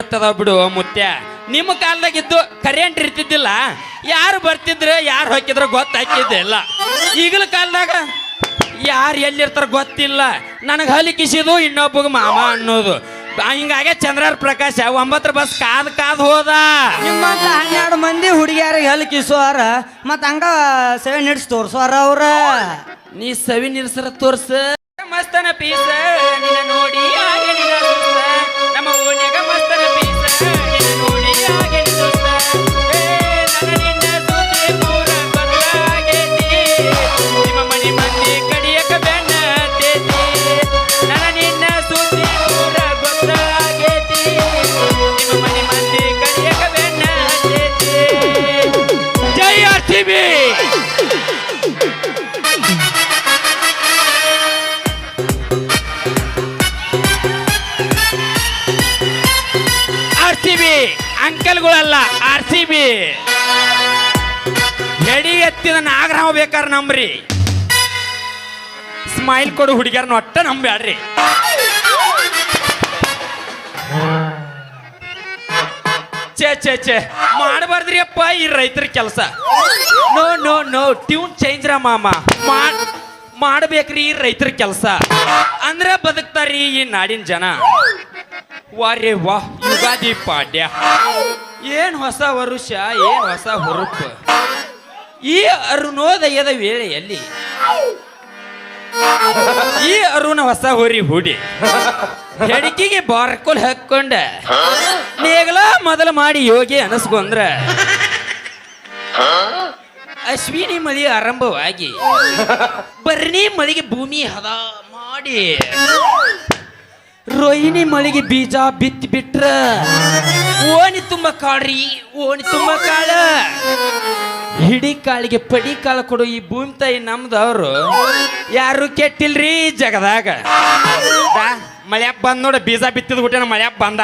ಎಷ್ಟದ ಬಿಡು ಮುತ್ಯ. ನಿಮ್ಮ ಕಾಲದಾಗಿದ್ದು ಕರೆಂಟ್ ಇರ್ತಿದ್ದಿಲ್ಲ, ಯಾರು ಬರ್ತಿದ್ರೆ ಯಾರು ಹೋಗಿದ್ರ ಗೊತ್ತಾಕಿದ್ದಿಲ್ಲ. ಈಗಲ ಕಾಲದಾಗ ಯಾರು ಎಲ್ಲಿರ್ತಾರ ಗೊತ್ತಿಲ್ಲ. ನನಗೆ ಹಲಿ ಕಿಸಿದು ಇನ್ನೊಬ್ಬಗ ಮಾಮ ಅನ್ನೋದು. ಹಿಂಗಾಗೆ ಚಂದ್ರರ ಪ್ರಕಾಶ 9 ಬಸ್ ಕಾದ್ ಹೋದ. ನಿಮ್ಮಂತ 12 ಮಂದಿ ಹುಡುಗಿಯಾರಿಗೆ ಹಲ್ ಕಿಸೋರ ಮತ್ತ ಹಂಗ ಸೇವೆ ನಿಡ್ಸ್ ತೋರ್ಸೋರ ಅವ್ರ. ನೀ ಸವಿ ನಿಲ್ಸರ ತೋರ್ಸ ಮಸ್ತನ ಪೀಸ ನಿನ್ನ ನೋಡಿ ಹಾಗೆ ನಿನ್ನ ಸುಸ್ತ. ನಮ್ಮ ಓಣ್ಯಾಗ ಮಸ್ತನ ಪೀಸ ನಿನ್ನ ನೋಡಿ ಹಾಗೆ ನಿನ್ನ ಸುಸ್ತ. ನನ್ನ ನಿನ್ನ ಸುದ್ದಿ ಪೂರ ಬದಲಾಗೈತಿ, ನಿಮ್ಮ ಮನೆ ಮಂದಿ ಕಡಿಯಕ ಬೆನ್ನ ಹತ್ತೈತಿ. ನನ್ನ ನಿನ್ನ ಸುದ್ದಿ ಪೂರ ಬದಲಾಗೈತಿ, ನಿಮ್ಮ ಮನೆ ಮಂದಿ ಕಡಿಯಕ ಬೆನ್ನ ಹತ್ತೈತಿ. ಜೈ RCB. ಅಂಕಲ್ಗಳಲ್ಲ RCB. ಹೆಡಿ ಎತ್ತಿದ ನಾಗರಾವ್ ಬೇಕಾರ ನಂಬ್ರಿ, ಸ್ಮೈಲ್ ಕೊಡು ಹುಡುಗಿಯರ್ನ ಒಟ್ಟ ನಂಬ್ಯಾಡ್ರಿ. ಚೇ ಮಾಡಬಾರ್ದ್ರಿ ಅಪ್ಪ ಈ ರೈತರ ಕೆಲಸ. No no no tune change ರಾ ಮಾಮ. ಮಾಡಬೇಕ್ರಿ ಈ ರೈತರ ಕೆಲಸ, ಅಂದ್ರೆ ಬದುಕ್ತಾರಿ ಈ ನಾಡಿನ ಜನ. ವಾರೇ ವಾಹ್, ಯುಗಾದಿ ಪಾಡ್ಯ, ಏನ್ ಹೊಸ ವರುಷ, ಏನ್ ಹೊಸ ಹುರುಪು. ಈ ಅರುಣೋದಯದ ವೇಳೆಯಲ್ಲಿ ಈ ಅರುಣ ಹೊಸ ಹೊರಿ ಹೂಡಿ ಹೆಡಿಕಿಗೆ ಬಾರ್ಕೋಲ್ ಹಾಕೊಂಡ ನೇಗಲ ಮೊದಲು ಮಾಡಿ ಯೋಗಿ ಅನಸ್ಕೊಂಡ್ರ ಅಶ್ವಿನಿ ಮಳಿ ಆರಂಭವಾಗಿ ಬರ್ನಿ ಮಳಿಗೆ ಭೂಮಿ ಹದ ಮಾಡಿ ರೋಹಿಣಿ ಮಳಿಗೆ ಬೀಜ ಬಿತ್ತಿ ಬಿಟ್ರ ಓಣಿ ತುಂಬ ಕಾಳ್ರಿ, ಓಣಿ ತುಂಬ ಕಾಳ. ಹಿಡಿ ಕಾಳಿಗೆ ಪಡಿ ಕಾಳ ಕೊಡು ಈ ಭೂಮಿ ತಾಯಿ ನಮ್ದವ್ರು ಯಾರು ಕೆಟ್ಟಿಲ್ರಿ ಜಗದಾಗ. ಮಳ್ಯಾಕ್ ಬಂದ್ ನೋಡ, ಬೀಜ ಬಿತ್ತಿದ ಬಿಟ್ಟೆ ಮಳ್ಯಾಕ್ ಬಂದ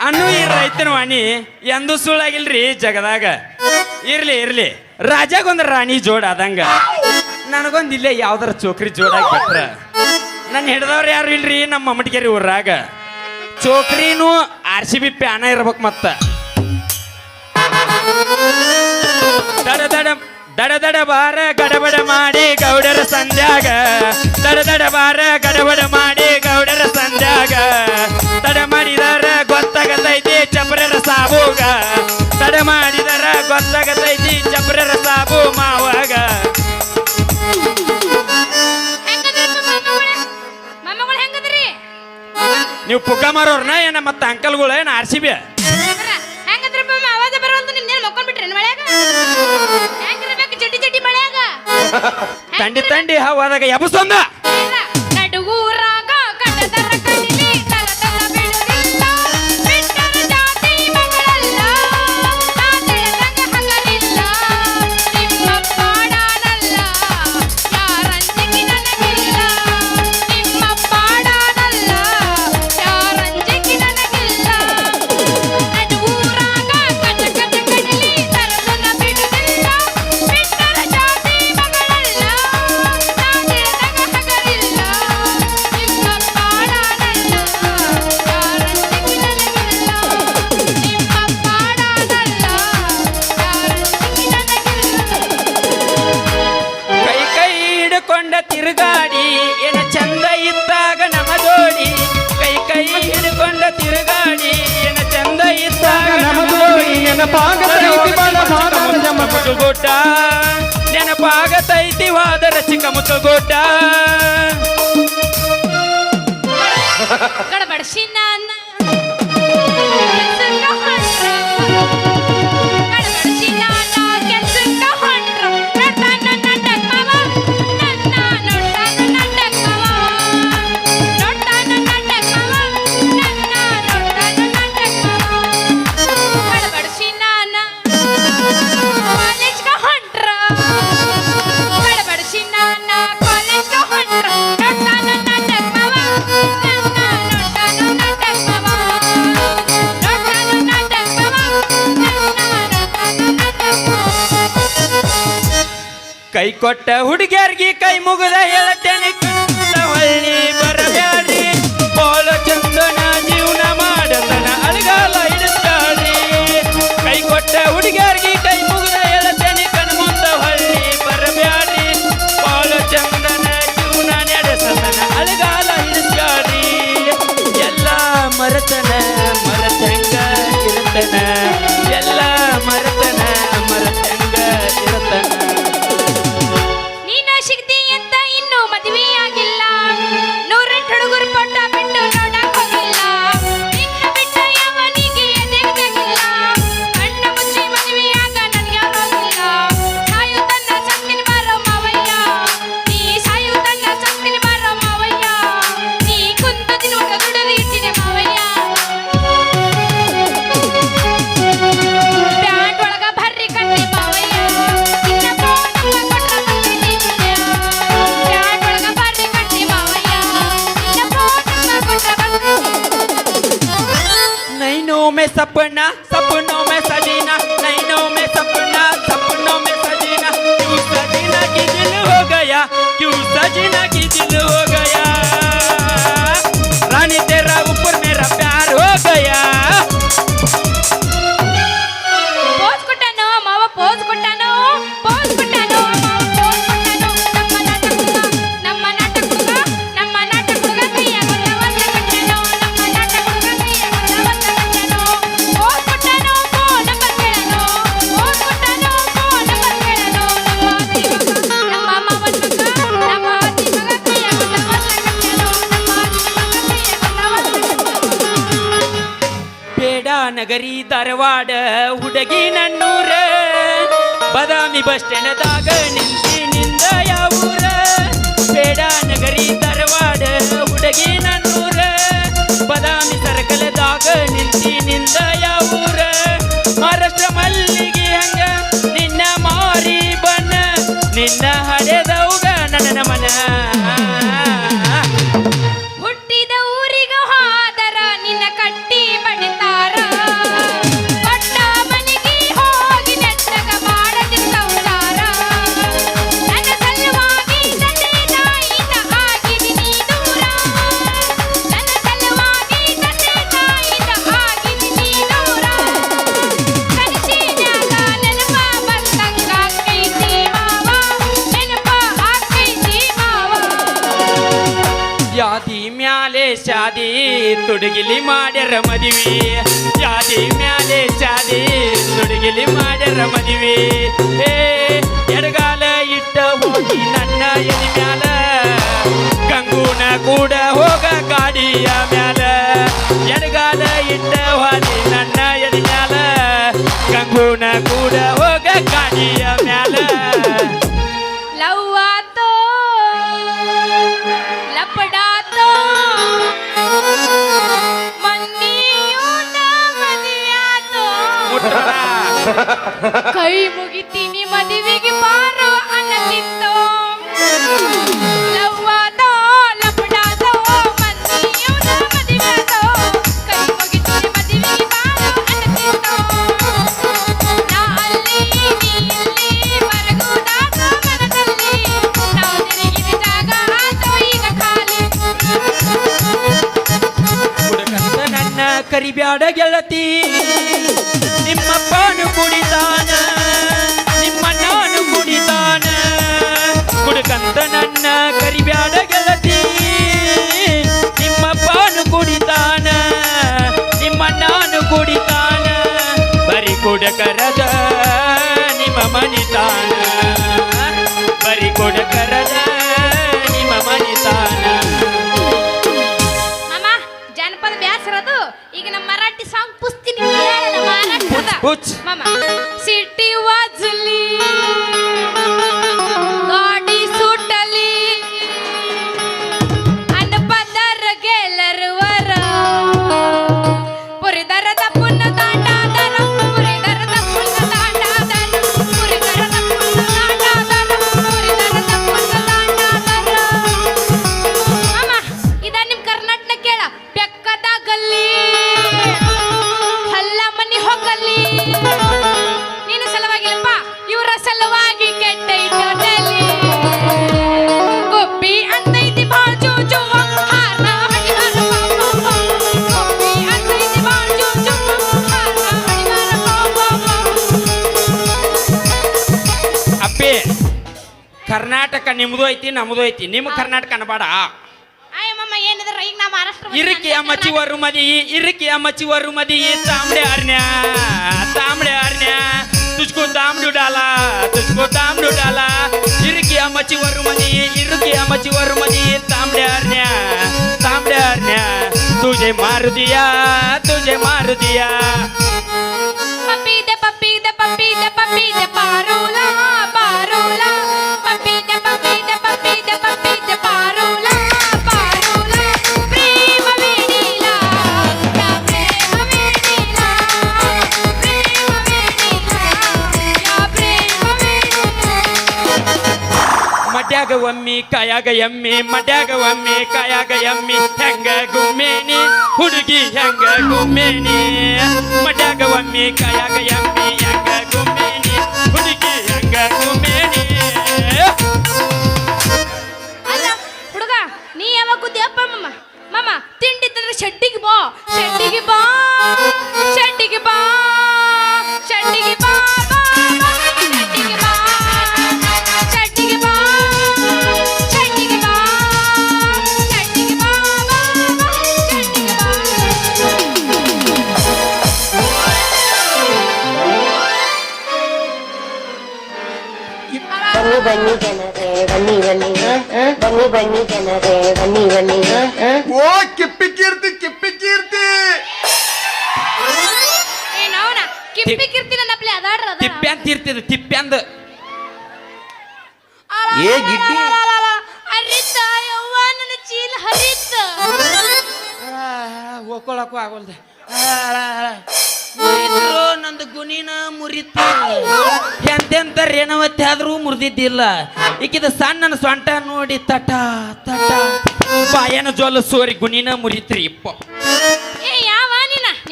ಅನ್ನು ಈ ರೈತನ ವಾಣಿ ಎಂದೂ ಸುಳ್ಳಾಗಿಲ್ರಿ ಜಗದಾಗ. ಇರ್ಲಿ ರಾಜಾಗೊಂದು ರಾಣಿ ಜೋಡ್ ಆದಂಗ ನನಗೊಂದು ಇಲ್ಲೇ ಯಾವ್ದಾರ ಚೋಕ್ರಿ ಜೋಡಾಗಿ ಬಿಟ್ರ. ನನ್ನ ಹಿಡ್ದವ್ರು ಯಾರು ಇಲ್ರಿ ನಮ್ಮ ಮಮ್ಮಟಿಗೆರಿ ಊರಾಗ. ಚೋಕ್ರಿನೂ RCB ಪ್ಯಾನ ಇರ್ಬೇಕು. ಮತ್ತ ದಡ ಬಾರ ಗಡಬಡ ಮಾಡಿ ಗೌಡರ ಸಂಧ್ಯಾಗ, ದಡ ಬಾರ ಗಡಬಡ ಮಾಡಿ ಗೌಡರ ಸಂಧ್ಯಾಗ. ತಡ ಮಾಡಿದರ ಗೊತ್ತಾಗತೈತಿ ಚಪ್ರರ ಸಾಬೂಗ, ತಡ ಮಾಡಿದರ ಗೊತ್ತಾಗತೈತಿ ಚಪ್ರರ ಸಾಬು ಮಾವಾಗ. ನೀವು ಪುಗ್ಗ ಮಾರೋರ್ನ ಏನ ಮತ್ತ ಅಂಕಲ್ಗಳು ಏನ RCB? ತಂಡಿ ಹವಾದಾಗ ಎಬಸೊಂದ ತಿರುಗಾಡಿ ಏನ ಚಂದ ಇದ್ದಾಗ ನಮ್ಮ ಜೋಡಿ. ಕೈ ಹಿಡ್ಕೊಂಡ ತಿರುಗಾಡಿ ಏನ ಚಂದ ಇದ್ದಾಗ ನಮ್ಮ ಜೋಡಿ. ಮುಸುಗುಡ್ಡ ನೆನಪಾಗತೈತಿ ವಾದರ ಚಿಕ್ಕ ಮುಸುಗುಡ್ಡ. ಕೈ ಕೊಟ್ಟ ಹುಡುಗಿಯರ್ಗಿ ಕೈ ಮುಗಿದ ಹೇಳತ್ತೇನೆ, ಹೊಳ್ಳಿ ಬರಬ್ಯಾಡ್ರಿ. ಬೋಳ ಚಂದನ ಜೀವನ ಮಾಡತನ ಮರತನ ಮರತಂಗ ಇರತನ ಎಲ್ಲ ಮರತನ ಮರತಂಗ ಇರತನ. ನೀನು ಸಿಗ್ತಿ ಅಂತ ಇನ್ನೂ ಮದುವೆಯಾಗಿಲ್ಲ, 108 ಹುಡುಗರು ಪಟ್ಟ ಬಿಟ್ಟು ನೋಡಕ್ ಹೋಗಿಲ್ಲ, ನಿನ್ನ ಬಿಟ್ಟ ಯಾವನಿಗೆ ಎದೆಗಿಲ್ಲ, ಕಣ್ಣ ಮುಚ್ಚಿ ಮದುವೆಯಾಗ ನನ್ಗ್ಯಾರೋಗಿಲ್ಲ, ಸಾಯುವುದನ್ನ ಸತ್ತಿನ ಬಾರೋ ಮಾವಯ್ಯ, ನೀ ಸಾಯುವುದನ್ನ ಸತ್ತಿನ ಬಾರೋ ಮಾವಯ್ಯ, ನೀ ಕುಂತ ದಿನ ದುಡಿದು ಇಟ್ಟಿದೆ ಮಾವಯ್ಯ. ಬ್ಯಾಂಡ್ ಒಳಗ ಭರ್ರಿ ಕಟ್ಟಿ ಮಾವಯ್ಯ, ನಿನ್ನ ಫೋನ್ ಕೊಟ್ರ ಬರ್ತೀನಿ ಗುಂಡ್ಯ. ಬ್ಯಾಂಡ್ ಒಳಗ ಭರ್ರಿ ಕಟ್ಟಿ ಮಾವಯ್ಯ, ನಿನ್ನ ಫೋನ್ ಕೊಟ್ರ ಬರ್ತೀನಿ. नैनों में सपना सपनों में सजीना, नैनों में सपना सपनों में सजीना, क्यों सजीना की दिल हो गया, क्यों सजीना की दिल हो गया, रानी तेरा ऊपर मेरा प्यार हो गया. ಪೋಸ್ ಕೊಟ್ಟಾನೋ ಮಾವ, ಪೋಸ್ ಕೊಟ್ಟಾನೋ, ಪೋಸ್ ಕೊಟ್ಟಾನೋ ಮಾವ, ಪೋಸ್ ಕೊಟ್ಟಾನೋ. ನಮ್ಮ ನಾಟಕ ಹುಡುಗ, ನಮ್ಮ ನಾಟಕ ಹುಡುಗ ಕೈಯಾಗ ಒಂದ ಕಟ್ಟಾನೋ, ನಮ್ಮ ನಾಟಕ ಹುಡುಗ ಕೈಯಾಗ ಒಂದ ಕಟ್ಟಾನೋ. ಪೋಸ್ ಕೊಟ್ಟಾನೋ, ಫೋನ್ ನಂಬರ್ ಕೇಳನೋ, ಪೋಸ್ ಕೊಟ್ಟಾನೋ, ಫೋನ್ ನಂಬರ್ ಕೇಳನೋ. ನಮ್ಮ ಮಾವನ ಮಗ, ನಮ್ಮ ಅತ್ತಿ ಮಗ ಕೈಯಾಗ ಒಂದ ಕಟ್ಟಾನೋ, ನಮ್ಮ ಅತ್ತಿ ಮಗ ಕೈಯಾಗ ಒಂದ ಕಟ್ಟಾನೋ. ಬೇಡ ನಗರಿ ಧಾರವಾಡ ಹುಡುಗಿ ನನ್ನೂರ, ಬದಾಮಿ ಬಸ್ ಸ್ಟ್ಯಾಂಡ್ದಾಗ ನಿಂತಿ ನಿಂದ ಯಾವೂರ. ಬೇಡ ನಗರಿ ಧಾರವಾಡ ಹುಡುಗಿ ನನ್ನೂರ, ಬದಾಮಿ ಸರ್ಕಲ್ದಾಗ ನಿಂತಿ ನಿಂದ ಯಾವೂರ. ಮಹಾರಾಷ್ಟ್ರ ಮಲ್ಲಿಗೆ ಹಂಗ ನಿನ್ನ ಮಾರಿ ಬನ್ನ, ನಿನ್ನ ಹಡೆದೌಗ ನನ್ನ ಮನ. ಹುಟ್ಟಿದ ಊರಿಗ ಹಾದರ ನಿನ್ನ ಕಟ್ಟಿ ಬಡಿತಾರ, ಪಟ್ಟ ಮನೆಗೆ ಹೋಗಿ ನೆಟ್ಟಗ ಮಾಡದಿ ಸಂಸಾರ. ನನ್ನ ಸಲುವಾಗಿ ತಂದೆ ತಾಯಿನ ಆಗಿದಿನಿ ದೂರ, ನನ್ನ ಸಲುವಾಗಿ ತಂದೆ ತಾಯಿನ ಆಗಿದಿನಿ ದೂರ. ಕನಸಿನ್ಯಾಗ ನೆನಪ ಬಂದಂಗ ಆಕೈತಿ ಮಾವ, ನೆನಪ ಆಕೈತಿ ಮಾವ. ಯಾದಿ ಮ್ಯಾಲೆ ಶಾದಿ ತುಡುಗಿಲಿ ಮಾಡ್ಯಾರ ಮದಿವಿ, ಯಾದಿ ಮ್ಯಾಲೆ ಶಾದಿ ತುಡುಗಿಲಿ ಮಾಡ್ಯಾರ ಮದಿವಿ. ಏ ಎಡಗಾಲ ಇಟ್ಟ ಹೋಗಿ ನನ್ನ ಎದಿ ಮ್ಯಾಲ, ಗಂಗೂನ ಕೂಡ ಹೋಗ ಗಾಡಿಯ ಮ್ಯಾಲ. ಎಡಗಾಲ ಇಟ್ಟ ಹೋಗಿ ನನ್ನ ಎದಿ ಮ್ಯಾಲ, ಗಂಗೂನ ಕೂಡ ಹೋಗ ಗಾಡಿಯ ಮ್ಯಾಲ. ಲವ್ ಆತೋ ಲಪಡಾತೋ ಮನ್ನಿಯೂನ ಮದುವೆಯಾತೋ, ಕೈ ಮುಗಿತೀನಿ ಮದುವೆಗೆ ಬಾರೋ ಅನ್ನತಿತ್ತೋ. ಲವ್ ಆತೋ ಲಪಡಾತೋ ಮನ್ನಿಯೂನ ಮದುವೆಯಾತೋ, ಕೈ ಮುಗಿತೀನಿ ಮದುವೆಗೆ ಬಾರೋ ಅನ್ನತಿತ್ತೋ. ನಾ ಅಲ್ಲಿ ನೀ ಇಲ್ಲಿ ಮರಗುದಾಗ ಮನದಲ್ಲಿ, ನಾವು ತಿರುಗಿದಾಗ ಆತೋ ಈಗ ಖಾಲಿ. ಹುಡುಕಂತ ನನ್ನ ಕರಿಬ್ಯಾಡ ಗೆಳತಿ, ನಿಮ್ಮಪ್ಪನು ಕುಡಿತಾನ, ನಿಮ್ಮಣ್ಣನು ಕುಡಿತಾನ. ಹುಡುಕಂತ ನನ್ನ ಕರಿಬ್ಯಾಡ ಗೆಳತಿ, ನಿಮ್ಮಪ್ಪನು ಕುಡಿತಾನ, ನಿಮ್ಮಣ್ಣನು ಕುಡಿತಾನ. ಬರಿ ಕುಡಕರದ ನಿಮ್ಮ ಮನಿತಾನ, ಬರಿ ಕುಡಕರದ ನಿಮ್ಮ ಮನಿತಾನ. ಮಾಮ ಜಾನಪದ ಬ್ಯಾಸರದು, ಈಗ ನಮ್ಮ ಮರಾಠಿ ಸಾಂಗ್ ಪುಸ್ತಿನಿ ಕೇಳಲ್ಲ ಮಹಾರಾಷ್ಟ್ರದ. ಹುಚ್. ಮಾಮ ಸಿಟಿ ವಾಜಲಿ ಗಾಡಿ ಸುಟಲಿ ಅನ್ನ ಪದರ ಗೆಲ್ಲರುವರ, ಪುರಿದರದ ಪುನ್ನ ದಾಟಾದರ, ಪುರಿದರದ ಪುನ್ನ ದಾಟಾದರ, ಪುರಿದರದ ಪುನ್ನ ದಾಟಾದರ, ಪುರಿದರದ ಪುನ್ನ ದಾಟಾದರ. ಮಾಮ ಇದ ನಿಮ್ ಕರ್ನಾಟಕ ಕೇಳ. ಬೆಕ್ಕದಾಗಲ್ಲಿ ಹಲ್ಲ ಮನಿ ಹೋಗಲ್ಲಿ, ನಿನ್ನ ಸಲುವಾಗಿಲ್ಲಪ್ಪ ಇವರ ಸಲುವಾಗಿ ಕೆಟ್ಟೈತಿ ಹೊಟ್ಟೆಲಿ. ಗೊಬ್ಬಿ ಅಂತೈತಿ ಬಾಳ್ ಜೂಜು, ಹಾರ್ನ ಹಣಿವಾರ ಪಾಪ, ಗೊಬ್ಬಿ ಅಂತೈತಿ ಬಾಳ್ ಜೂಜು, ಹಾರ್ನ ಹಣಿವಾರ ಪಾಪ. ಅಪ್ಪಿ ಕರ್ನಾಟಕ ನಿಮ್ದು ಐತಿ ನಮ್ದು ಐತಿ, ನಿಮ್ಮ ಕರ್ನಾಟಕ ಅನ್ಬೇಡ. ಆಯ ಮಮ್ಮ ಏನಿದ್ರ ಈಗ ನಾ ಮಹಾರಾಷ್ಟ್ರ इरकी आमाची वरू मध्ये इरकी आमाची वरू मध्ये तांबड्या हरण्या तुझको दामडू डाला इरकी आमाची वरू मध्ये तांबड्या हरण्या तुझे मारू दिया पप्पी दे पारोला पप्पी दे पारोला प्रेम वेडीला या प्रेम वेडीला ಮಡ್ಯಾಗ ಒಮ್ಮಿ ಕಾಯಾಗ ಎಮ್ಮಿ ಹೆಂಗ ಗುಮ್ಮೇನಿ ಹುಡುಗಿ ಹೆಂಗ ಗುಮ್ಮೇನಿ ಮಡ್ಯಾಗ ಒಮ್ಮಿ ಕಾಯಾಗ ಎಮ್ಮಿ ಹೆಂಗ ಗುಮ್ಮೇನಿ ಹುಡುಗಿ ಹೆಂಗ ಗುಮ್ಮೇನಿ ಅಲ್ಲ ಹುಡುಗ ನೀ ಯಾವಾಗ ಕೂತಿಯಪ್ಪ ಮಾಮ ತಿಂಡಿ ತಂದ್ರೆ ಶೆಟ್ಟಿಗೆ ಬಾ ಬನ್ನಿ ಜನರೇ ಬನ್ನಿ ಓ ಕಿಪ್ಪಿ ಕೀರ್ತಿ ಏನವನ ಕಿಪ್ಪಿ ನನ್ನಪ್ಲೆ ಅದಾಡ್ರ ತಿಪ್ಪೆ ಅಂದ ಏ ಗಿಡ್ಡಿ ಹರಿತ ಯವ್ವ ನನ್ನ ಚೀಲ ಹರಿತ ಹೋಗ್ಕೊಳಕ್ಕೂ ಆಗೋಲ್ದೆ ಮುರಿದ್ರು ನಂದು ಗುಣಿನ ಮುರಿತು ಎಂತೆಂತ ರೇಣವತ್ತಿ ಆದ್ರೂ ಮುರಿದಿದ್ದಿಲ್ಲ ಈಕಿದ ಸಣ್ಣನ ಸೊಂಟ ನೋಡಿ ತಟ ಬಾಯನ ಜೋಲ ಸೋರಿ ಗುಣಿನ ಮುರಿತ್ರಿ ಇಪ್ಪ ಏ ಯಾವ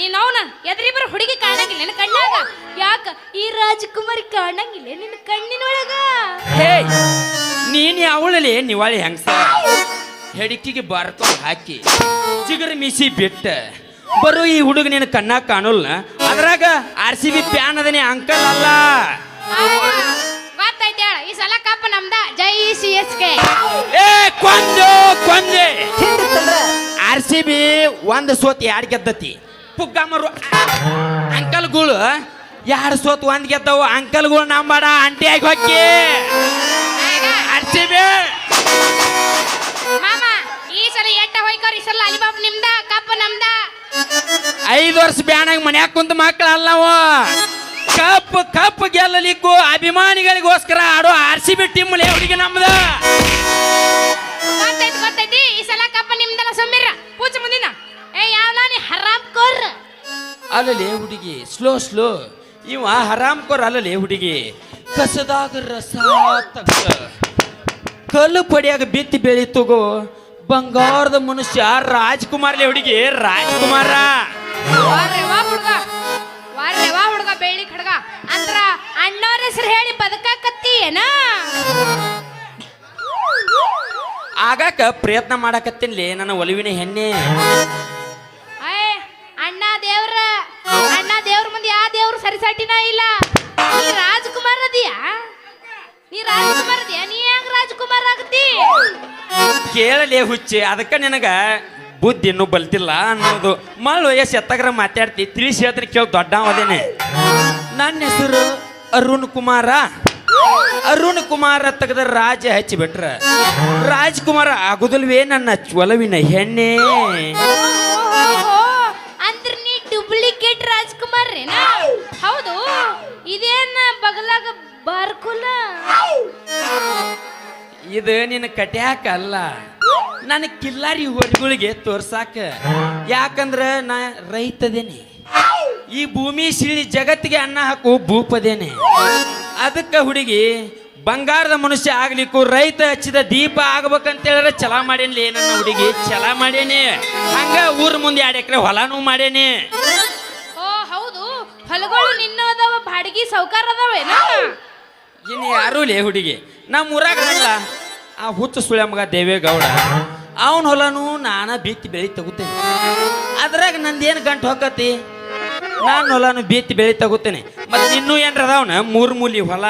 ನೀನವನ ಎದ್ರಿಬ್ಬರು ಹುಡುಗಿ ಕಾಣಂಗಿಲ್ಲ ನಿನ್ನ ಕಣ್ಣಾಗ ಯಾಕ ಈ ರಾಜಕುಮಾರಿ ಕಾಣಂಗಿಲ್ಲ ನಿನ್ನ ಕಣ್ಣಿನೊಳಗ ಹೇ ನೀನ್ ಅವಳಲಿ ನಿವಾಳಿ ಹೆಂಗ್ಸ ಹೆಡಿಕಿಗೆ ಬಾರ್ಕೊಂಡು ಹಾಕಿ ಚಿಗರ್ ಮೀಸಿ ಬಿಟ್ಟ ಬರೋ ಈ ಹುಡುಗ ನೀನು ಕಣ್ಣಾಗ ಕಾಣೋಲ್ಲ ಅದ್ರಾಗ RCB ಫ್ಯಾನ್ ಅದನೇ ಅಂಕಲ್ ಅಲ್ಲ ಗೊತ್ತೈತೆ ಹೇಳ ಈ ಸಲ ಕಪ್ಪ ನಮ್ದ ಜೈ CSK ಏ ಕೊಂದೆ RCB ಒಂದ್ ಸೋತ್ ಯಾರು ಗೆದ್ದತಿ ಪುಗ್ಗಾಮರು ಅಂಕಲ್ಗಳು ಯಾರು ಸೋತ್ ಒಂದ್ ಗೆದ್ದವು ಅಂಕಲ್ಗಳು ನಂಬಾಡ ಅಂಟಿ ಆಗಿ ಹೊಕ್ಕಿ RCB ಮಾಮ ಈ ಸಲ ಎಟ್ಟ ಹೋಯ್ಕೋರ್ ಈ ಸಲ ಅಲಿಬಾಬ್ ನಿಮ್ದ ಕಪ್ಪ ನಮ್ದ 5 ವರ್ಷ ಬ್ಯಾನಾಗ ಮನ್ಯಾಗ ಕುಂತ ಮಕ್ಕಳಲ್ಲವ ಕಪ್ ಗೆಲ್ಲಲಿಕ್ಕೂ ಅಭಿಮಾನಿಗಳಿಗೋಸ್ಕರ ಆಡೋ RCB ಟೀಮ್ ಹುಡುಗಿ ನಮ್ದ ಗೊತ್ತೈತಿ ಈ ಸಲ ಕಪ್ಪ ನಿಮ್ದಲ್ಲ ಸುಮ್ಮಿರ ಪೂಜೆ ಮುಂದಿನ ಏ ಯಾವ್ಲ ನೀ ಹರಾಮ್ ಕೋರ್ ಅಲ್ಲಲೇ ಹುಡುಗಿ ಸ್ಲೋ ಇವ ಹರಾಮ್ ಕೋರ್ ಅಲ್ಲಲೇ ಹುಡುಗಿ ಕಸದಾಗ ರಸ ತಗ್ಸ ಕಲ್ಲು ಪಡಿಯಾಗ ಬಿತ್ತಿ ಬೆಳಿ ತಗೋ ಬಂಗಾರದ ಮನುಷ್ಯ ರಾಜ್ಕುಮಾರ್ಲೆ ಹುಡುಗಿ ರಾಜ್ಕುಮಾರ ವಾ ಹುಡುಗ ಬೆಳ್ಳಿ ಖಡ್ಗ ಅಂದ್ರ ಅಣ್ಣವ್ರ ಹೆಸರು ಹೇಳಿ ಬದುಕಾಕತ್ತಿ ಏನ ಆಗಾಕ ಪ್ರಯತ್ನ ಮಾಡಕತ್ತೇನ್ಲಿ ನನ್ನ ಒಲವಿನ ಹೆಣ್ಣೆ ಅಣ್ಣ ದೇವ್ರ ಮುಂದೆ ಯಾವ ದೇವ್ರು ಸರಿಸಾಟಿನ ಇಲ್ಲ ನೀ ರಾಜ್ಕುಮಾರ್ ಅದಿಯಾ ನೀ ಹೆಂಗ್ ರಾಜ್ಕುಮಾರ್ ಆಗತಿ ಕೇಳಲೇ ಹುಚ್ಚಿ ಅದಕ್ಕ ನಿನಗ ಬುದ್ಧಿ ಇನ್ನೂ ಬಲ್ತಿಲ್ಲ ಅನ್ನೋದು ಮಳ್ಳು ವಯಸ್ಸು ಎತ್ತಗ್ರ ಮಾತಾಡ್ತಿ ತಿಳಿಸಿ ಹೇಳ್ತೀನಿ ಕೇಳಿ ದೊಡ್ಡವದೇನೆ ನನ್ನ ಹೆಸರು ಅರುಣ್ ಕುಮಾರ ತೆಗೆದ ರಾಜ ಹಚ್ಚಿಬಿಟ್ರ ರಾಜ್ಕುಮಾರ ಆಗುದಿಲ್ವೇ ನನ್ನ ಒಲವಿನ ಹೆಣ್ಣೆ ಅಂದ್ರ ನೀ ಡೂಪ್ಲಿಕೇಟ್ ರಾಜ್ಕುಮಾರ್ ಹೌದು ಇದೇನ ಬಗಲಾಗ ಬಾರ್ಕುಲ ಇದು ನಿನ್ನ ಕಟ್ಯಾಕ ಅಲ್ಲ ನನ್ನ ಕಿಲ್ಲಾರಿ ಹೊರಗಳಿಗೆ ತೋರ್ಸಾಕ ಯಾಕಂದ್ರ ನಾ ರೈತದೇನೆ ಈ ಭೂಮಿ ಸಿಳಿ ಜಗತ್ತಿಗೆ ಅನ್ನ ಹಾಕು ಭೂಪದೇನೆ ಅದಕ್ಕ ಹುಡುಗಿ ಬಂಗಾರದ ಮನುಷ್ಯ ಆಗ್ಲಿಕ್ಕೂ ರೈತ ಹಚ್ಚಿದ ದೀಪ ಆಗ್ಬೇಕಂತ ಹೇಳಿದ್ರೆ ಚಲ ಮಾಡೇನಿ ನನ್ನ ಹುಡುಗಿ ಚಲ ಮಾಡೇನಿ ಹಂಗ ಊರ್ ಮುಂದೆ 2 ಎಕರೆ ಹೊಲಾನು ಮಾಡೇನಿ ಓ ಹೌದು ಹೊಲಗಳು ನಿನ್ನೋದವ ಬಾಡಿಗೆ ಸೌಕಾರ ಅದಾವೇನ ಇನ್ನು ಯಾರೂ ಲೇ ಹುಡುಗಿ ನಮ್ಮ ಊರಾಗಲ್ಲ ಆ ಹುಚ್ಚು ಸುಳ್ಯ ಮಗ ದೇವೇಗೌಡ ಅವನ ಹೊಲನು ನಾನ ಬಿತ್ತಿ ಬೆಳಿ ತಗೋತೇನೆ ಅದ್ರಾಗ ನಂದೇನು ಗಂಟು ಹೊಕ್ಕತಿ ನಾನು ಹೊಲನು ಬಿತ್ತಿ ಬೆಳಿ ತಗೋತೇನೆ ಮತ್ತೆ ಇನ್ನೂ ಏನ್ರ ಅದಾವನ 3 ಮೂಲಿ ಹೊಲ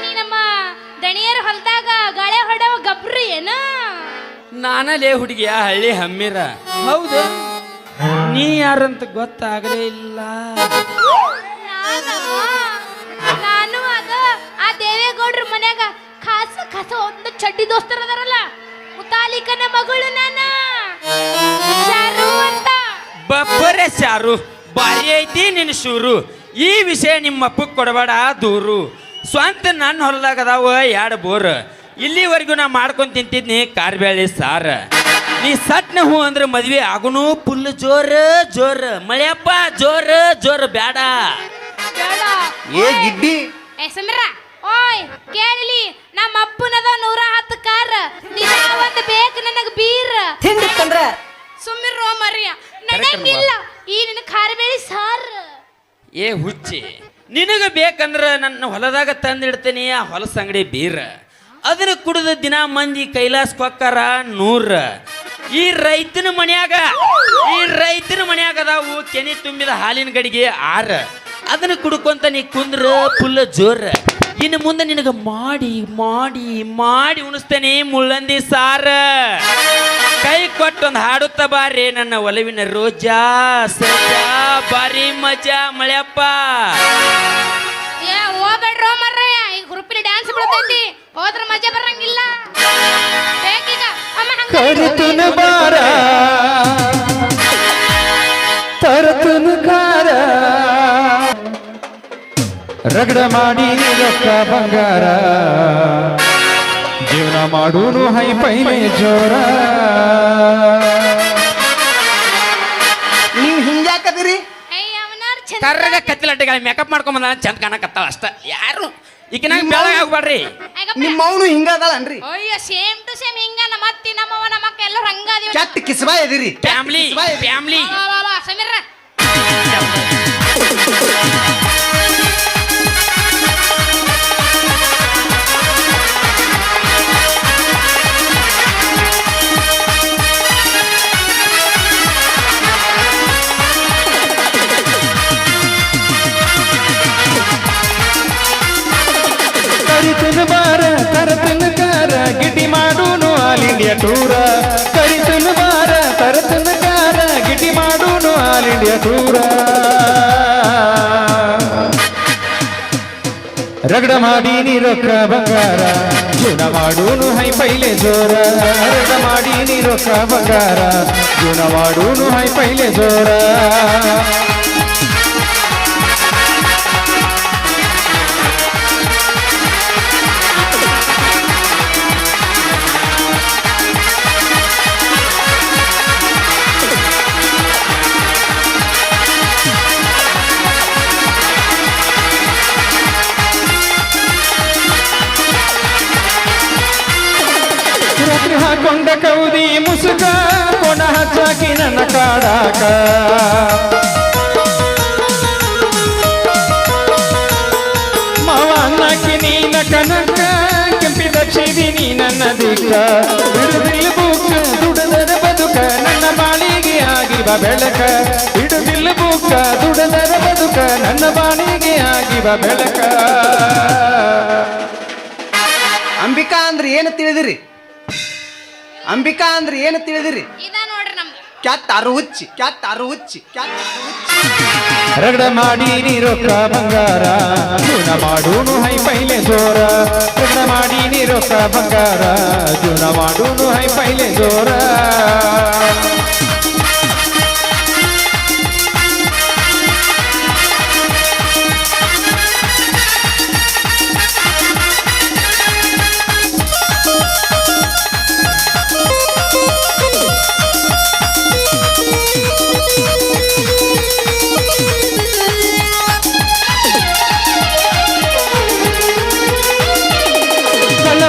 ನೀ ನಮ್ಮ ದಣಿಯರ ಹೊಲ್ದಾಗ ಗಾಳೆ ಹೊಡವ ಗಬ್ರಿ ಏನ ನಾನಲ್ಲೇ ಹುಡುಗಿಯ ಹಳ್ಳಿ ಹಮ್ಮಿರ. ಹೌದು, ನೀ ಯಾರಂತ ಗೊತ್ತಾಗಲೇ ಇಲ್ಲ. ನಾನು ಅದ ಆ ದೇವೇಗೌಡ್ರ ಮನ್ಯಾಗ ಖಾಸ ಖಾಸ ಒಂದು ಚಡ್ಡಿ ದೋಸ್ತರ್ ಅದಾರಲ್ಲ, ಮುತಾಲಿಕನ ಮಗಳು ನಾನ ಶಾರು ಅಂತ. ಬಬ್ಬರೆ ಶಾರು, ಬಾರಿ ಐತಿ ನಿನ್ನ ಶೂರು. ಈ ವಿಷಯ ನಿಮ್ಮ ಅಪ್ಪಗೆ ಕೊಡಬೇಡ ದೂರು. ಸ್ವಂತ ನನ್ನ ಹೊಲದಾಗ ಅದಾವ 2 ಬೋರ್. ಇಲ್ಲಿವರೆಗೂ ನಾ ಮಾಡ್ಕೊಂಡು ತಿಂತಿದ್ನಿ ಕಾರ್ಬ್ಯಾಳಿ ಸಾರ. ನೀ ಸಟ್ನ ಹೂ ಅಂದ್ರೆ ಮದ್ವೆ ಆಗುನು ಫುಲ್ ಜೋರ್ ಜೋರ್. ಮಳೆಯಪ್ಪ ಜೋರ್ ಜೋರ್ ಬ್ಯಾಡ. ಏ ಗಿಡ್ಡಿ ಏ ಸಮೀರ, ಓಯ್ ಕೇಳಲಿ, ನಮ್ಮ ಅಪ್ಪನದ 110 ಕಾರ್, ದಿನ ಒಂದು ಬೇಕು ನನಗ ಬೀರ್. ತಿಂದಿತ್ತಂದ್ರ ಸುಮ್ಮಿರೋ ಮರಿಯ, ನಡೆಯಂಗಿಲ್ಲ ಈ ನಿನ್ನ ಖಾರಬೇಳಿ ಸಾರ್. ಏ ಹುಚ್ಚಿ, ನಿನಗೆ ಬೇಕಂದ್ರ ನನ್ನ ಹೊಲದಾಗ ತಂದಿಡ್ತೀನಿ ಆ ಹೊಲಸ ಅಂಗಡಿ ಬೀರ್. ಅದನ್ನ ಕುಡಿದ ದಿನ ಮಂದಿ ಕೈಲಾಸಕ್ಕೆ ಹೊಕ್ಕಾರ 100. ಈ ರೈತನ ಮನ್ಯಾಗ ಅದಾವು ಕೆನೆ ತುಂಬಿದ ಹಾಲಿನ ಗಡಿಗೆ 6. ಅದನ್ನ ಕುಡ್ಕೊಂತ ನೀ ಕುಂದ್ರ ಫುಲ್ ಜೋರ್. ಇನ್ನು ಮುಂದೆ ನಿನಗೆ ಮಾಡಿ ಮಾಡಿ ಮಾಡಿ ಉಣಿಸ್ತೇನೆ ಮುಳ್ಳಂದಿ ಸಾರ. ಕೈ ಕೊಟ್ಟೊಂದು ಹಾಡುತ್ತ ಬಾರಿ ನನ್ನ ಒಲವಿನ ರೋಜಾ ಸಜಾ, ಬಾರಿ ಮಜಾ ಮಳೆಯಪ್ಪ. ಏ ಹೋಗ್ಬೇಡ್ರೋ ಮರ್ರಯ್ಯ, ಈಗ ಗ್ರೂಪಲ್ಲಿ ಡ್ಯಾನ್ಸ್ ಬಿಡ್ತೈತಿ, ಹೋದ್ರ ಮಜಾ ಬರಂಗಿಲ್ಲ. ಬೇಕೀಗ ಅಮ್ಮ ಹಂಗ ಕರಿತುನ ಬಾರ ತರತುನು ಕಾರ, ರಗಡ ಮಾಡಿ ರೊಕ್ಕ ಬಂಗಾರ, ಜೀವನ ಮಾಡೂನು ಹೈ ಪೈಲೆ ಜೋರ. ನೀವ್ ಹಿಂಗ್ಯಾಕದಿರಿ? ಅವನಾರ್ ಚಂದ ಕರ್ರಗ ಕತ್ತಿಲಟ್ಟೆಗಳ ಮೇಕಪ್ ಮಾಡ್ಕೊಂಬಂದ ಚಂದ ಕಾಣಕತ್ತಾವ ಅಷ್ಟ. ಯಾರು ಈಗ ನಂಗೆ ಬೆಳಗ್ಗೆ ಆಗ್ಬೇಡ್ರಿ. ನಿಮ್ಮ ಅವನು ಹಿಂಗದಳನ್ರಿ? ಅಯ್ಯೋ ಸೇಮ್ ಟು ಸೇಮ್ ಹಿಂಗ ನಮ್ಮ ಅತ್ತಿ ನಮ್ಮವ ನಮ್ಮ ಅಕ್ಕ ಎಲ್ಲರೂ ಹಂಗ ಅದೀವಿ. ಕೆಟ್ಟ ಕಿಸ್ಬಾ ಎದಿರಿ. Family family. ಸಮೀರ ಕರಿತುನ ಬಾರ ತರತುನ ಕಾರ, ಗಿಟಿ ಮಾಡೂನು ಆಲ್ ಇಂಡಿಯಾ ಟೂರ. ಕರಿತುನ ಬಾರ ತರತುನ ಕಾರ, ಗಿಟಿ ಮಾಡೂನು ಆಲ್ ಇಂಡಿಯಾ ಟೂರ. ರಗಡ ಮಾಡಿ ನೀ ರೊಕ್ಕ ಬಂಗಾರ, ಜೀವನ ಮಾಡೂನು ಹೈ ಪೈಲೆ ಜೋರ. ರಗಡ ಮಾಡಿ ನೀ ರೊಕ್ಕ ಬಂಗಾರ, ಜೀವನ ಮಾಡೂನು ಹೈ ಪೈಲೆ ಜೋರ. ರಾತ್ರಿ ಹಾಕೊಂಡ ಕೌದಿ ಮುಸುಕ, ಕೊಣ ಹಚ್ಚಾಕಿ ನನ್ನ ಕಾಡಾಕ. ಮಾವ ಅನ್ನಕ್ಕೆ ನೀನ ಕನಕ, ಕೆಂಪಿದ ಕ್ಷಿದಿ ನೀ ನನ್ನ ದಿಕ್ಕ. ಬಿಡುದಿಲ್ಲ ಬುಕ್ಕ ದುಡದರ ಬದುಕ, ನನ್ನ ಬಾಳಿಗೆ ಆಗಿವ ಬೆಳಕ. ಬಿಡುದಿಲ್ಲ ಬುಕ್ಕ ದುಡದರ ಬದುಕ, ನನ್ನ ಬಾಳಿಗೆ ಆಗಿವ ಬೆಳಕ. ಅಂಬಿಕಾ ಅಂದ್ರೆ ಏನು ತಿಳಿದಿರಿ? ಅಂಬಿಕಾ ಅಂದ್ರೆ ಏನು ತಿಳಿದಿರಿ? ಇದ ನೋಡ್ರಿ ನಮ್ದು ಕ್ಯಾತ್ ಅರು ಹುಚ್ಚಿ, ಕ್ಯಾತ್ ಅರು ಹುಚ್ಚಿ, ಕ್ಯಾತ್ ಅರು ಹುಚ್ಚಿ. ರಗಡ ಮಾಡಿ ನೀ ರೊಕ್ಕ ಬಂಗಾರ, ಜೀವನ ಮಾಡೂನು ಹೈ ಪೈಲೆ ಜೋರ. ರಗಡ ಮಾಡಿ ನೀ ರೊಕ್ಕ ಬಂಗಾರ, ಜೀವನ ಮಾಡೂನು ಹೈ ಪೈಲೆ ಜೋರ.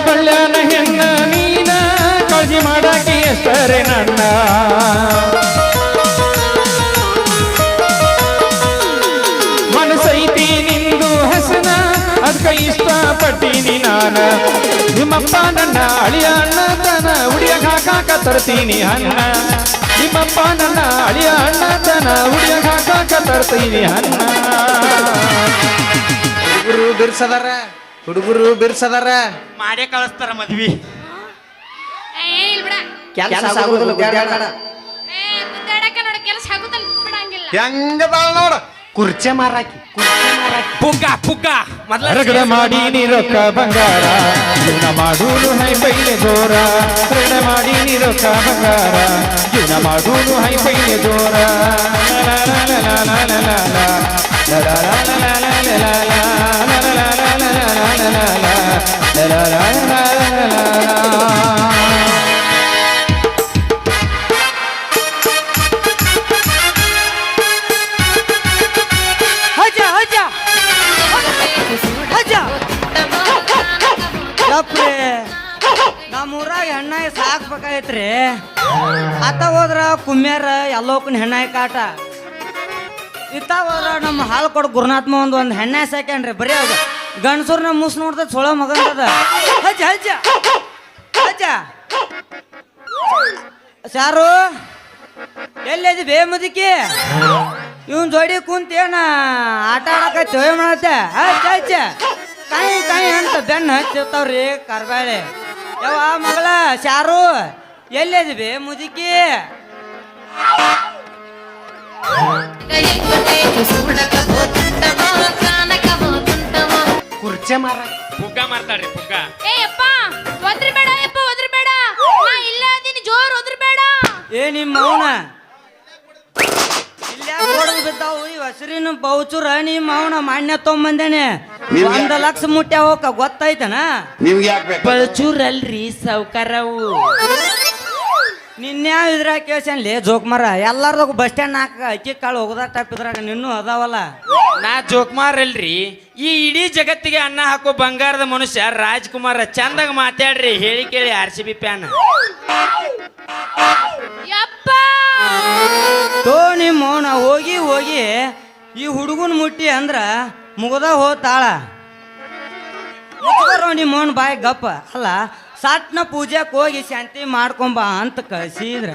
ಬಳ್ಳನ ಹೆಣ್ಣ ನೀನ, ಕಾಳಜಿ ಮಾಡಾಕಿ ಎಷ್ಟರೆ ನನ್ನ. ಮನಸೈತಿ ನಿಂದು ಹಸನ, ಅದ್ಕ ಇಷ್ಟಪಟ್ಟೀನಿ ನಾನ. ನಿಮ್ಮಪ್ಪ ನನ್ನ ಅಳಿಯ ಅಣ್ಣತನ, ಉಡಿಯಾಗ ಹಾಕಾಕ ತರ್ತೀನಿ ಹಣ್ಣ. ನಿಮ್ಮಪ್ಪ ನನ್ನ ಅಳಿಯ ಅಣ್ಣತನ, ಉಡಿಯಾಗ ಹಾಕಾಕ ತರ್ತೀನಿ ಹಣ್ಣ. ಹುಡುಗರು ಬಿರ್ಸದಾರ, ಹುಡುಗರು ಬಿರ್ಸದಾರ ಮಾಡೇ ಕಳಿಸ್ತಾರ ಮದ್ವಿ. ಇಲ್ ಬಿಡ. ಕೆಲಸ ಆಗುದಿಲ್ಲ ಗುದ್ದಾಡ. ಗುದ್ದಾಡಕ ನೋಡ ಕೆಲಸ ಆಗುದಲ್ಲ ಬಿಡಂಗಿಲ್ಲ. ಹೆಂಗದಾಳ ನೋಡ ಕುರ್ಚೆ ಮಾರಾಕಿ ಪುಗ್ಗ ಪುಗ್ಗ ರಗಡ ಮಾಡಿ ರೊಕ್ಕ ಬಂಗಾರ ಜೀವನ ಮಾಡೂನು ಹೈಪೈನೆ ಜೋರ ರಗಡ ಮಾಡಿ ರೊಕ್ಕ ಬಂಗಾರ ಜೀವನ ಮಾಡೂನು ಹೈಪೈನೆ ಜೋರ ಹಜ ಹಜ ಹಜ ಯಪ್ರಿ ನಮ್ಮೂರಾಗ ಹೆಣ್ಣಾಗಿ ಸಾಕ್ಬೇಕಾಗೈತ್ರಿ. ಅತ್ತ ಹೋದ್ರ ಕುಮ್ಯಾರ ಎಲ್ಲೋಕನ್ ಹೆಣ್ಣಾಗಿ ಕಾಟ. ಇತ್ತ ಹೋದ್ರ ನಮ್ಮ ಹಾಲು ಕೊಡ ಗುರುನಾತ್ಮ ಒಂದು ಹೆಣ್ಣಾಗಿ ಸಾಕ್ಯಾನ್ರಿ. ಬರೀ ಅದ ಗಂಡಸೂರ್ನ ಮುಸ್ ನೋಡ್ದ ಸೊಳ ಮಗಂತದ. ಹಜ ಹಜ ಹಜ ಸಾರು ಎಲ್ಲಿದಿ ಬೇ ಮುದುಕಿ? ಇವನ್ ಜೋಡಿ ಕುಂತೇನ ಆಟ ಆಡಕತ್ತ ಮಾಡತ್ತೆ. ಹಚ್ಚ ಹಚ್ಚ ಕಾಯಿ ಕಾಯಿ ಅಂತ ಬೆನ್ನ ಹಚ್ಚಿರ್ತಾವ್ರಿ ಕಾರ್ಬಾಳೆ. ಯಾವ ಮಗಳ ಶಾರು ಎಲ್ಲಿದಿ ಬೇ ಮುದುಕಿ? ಕುರ್ಚೆ ಮಾರಾಕಿ ಪುಗ್ಗ ಮಾಡ್ತಾಳ್ರಿ ಪುಗ್ಗ. ಏ ಅಪ್ಪ ಒದ್ರಬೇಡ ಯಪ್ಪ ಒದ್ರಬೇಡ. ನಾ ಇಲ್ಲ ಅದೀನಿ ಜೋರ್ ಒದ್ರಬೇಡ. ಏ ನಿಮ್ಮ ಮೌನ ಇಲ್ಲೇ ಕೊಡದು ಬಿದ್ದಾವು ಈ ಹಸಿರಿನ ಬೌಚುರ. ನಿಮ್ಮ ಮೌನ ಮಾನ್ಯ ತೊಂಬಂದೇನೆ 1 ಲಕ್ಷ ಮುಟ್ಟ ಹೋಗ ಗೊತ್ತಾಯ್ತನ? ಬಳಚೂರಲ್ರಿ ಸಾವ್ಕಾರವು. ನಿನ್ಯಾವ ಇದ್ರ ಕೇಳ್ಸನ್ಲಿ ಜೋಕ್ ಮರ ಎಲ್ಲಾರ್ದಾಗ ಬಸ್ ಸ್ಟ್ಯಾಂಡ್ ನಾಲ್ಕು ಅಕ್ಕಿ ಕಾಳು ಹೋಗೋದ ಟಪ್ಪಿದ್ರಾಗ ನಿನ್ನೂ ಅದಾವಲ್ಲ. ನಾ ಜೋಕ್ಮಾರ್ ಅಲ್ರಿ. ಈ ಇಡೀ ಜಗತ್ತಿಗೆ ಅನ್ನ ಹಾಕೋ ಬಂಗಾರದ ಮನುಷ್ಯ ರಾಜ್ಕುಮಾರ. ಚಂದಾಗ ಮಾತಾಡ್ರಿ. ಹೇಳಿ ಕೇಳಿ RCB ಫ್ಯಾನ್. ಯಪ್ಪ ತೋ ನಿಮ್ಮ ಮೌನ ಹೋಗಿ ಹೋಗಿ ಈ ಹುಡುಗನ ಮುಟ್ಟಿ ಅಂದ್ರ ಮುಗದ ಹೋತಾಳ. ಮುಚ್ಕೋರ ನಿಮ್ಮ ಮೌನ ಬಾಯಿ ಗಪ್ಪ. ಅಲ್ಲ ಸಟ್ನ ಪೂಜೆಗೆ ಹೋಗಿ ಶಾಂತಿ ಮಾಡ್ಕೊಂಬ ಅಂತ ಕಳ್ಸಿದ್ರ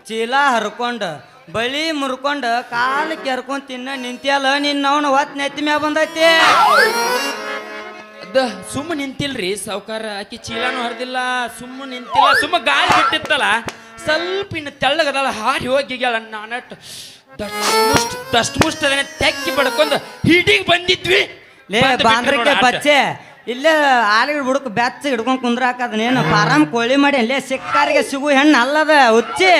ಚೀಲ ಹರ್ಕೊಂಡು ಬಳಿ ಮುರ್ಕೊಂಡು ಕಾಲು ಕೆರ್ಕೊಂಡ್ ತಿನ್ನ ನಿಂತಿಯಲ್ಲ ನಿನ್ನವನ ಹೊತ್ತು ನೆತ್ತಿ ಮ್ಯಾಗ ಬಂದೈತಿ. ಸುಮ್ಮ ನಿಂತಿಲ್ರಿ ಸಾವ್ಕಾರ. ಆಕಿ ಚೀಲಾನು ಹರಿದಿಲ್ಲ, ಸುಮ್ಮ ನಿಂತಿಲ್ಲ. ಸುಮ್ಮ ಗಾಳಿ ಬಿಟ್ಟಿತ್ತಲ್ಲ, ಸ್ವಲ್ಪ ಇನ್ನು ತೆಳ್ಳಗದಲ್ಲ, ಹಾರಿ ಹೋಗಿಗ್ಯಾಳ. ನಾನಟ್ ದಷ್ಟು ಮುಷ್ಟ ಅದನ್ನ ತೆಕ್ಕಿ ಬಡ್ಕೊಂಡು ಹಿಡಿಗೆ ಬಂದಿದ್ವಿ. ಲೇ ಬಾಂದ್ರಕ್ಕೆ ಬಚ್ಚೆ ಇಲ್ಲೇ ಆಲಿಗೆ ಬುಡಕ್ ಬೆಚ್ಚ ಹಿಡ್ಕೊಂಡ್ ಕುಂದ್ರಾಕದನೇನು ಪಾರಾಮ್ ಕೋಳಿ ಮಾಡಿ ಅಲ್ಲೇ ಸಿಕ್ಕಾರಿಗೆ ಸಿಗು ಹೆಣ್ಣು ಅಲ್ಲದ ಹುಚ್ಚಿ.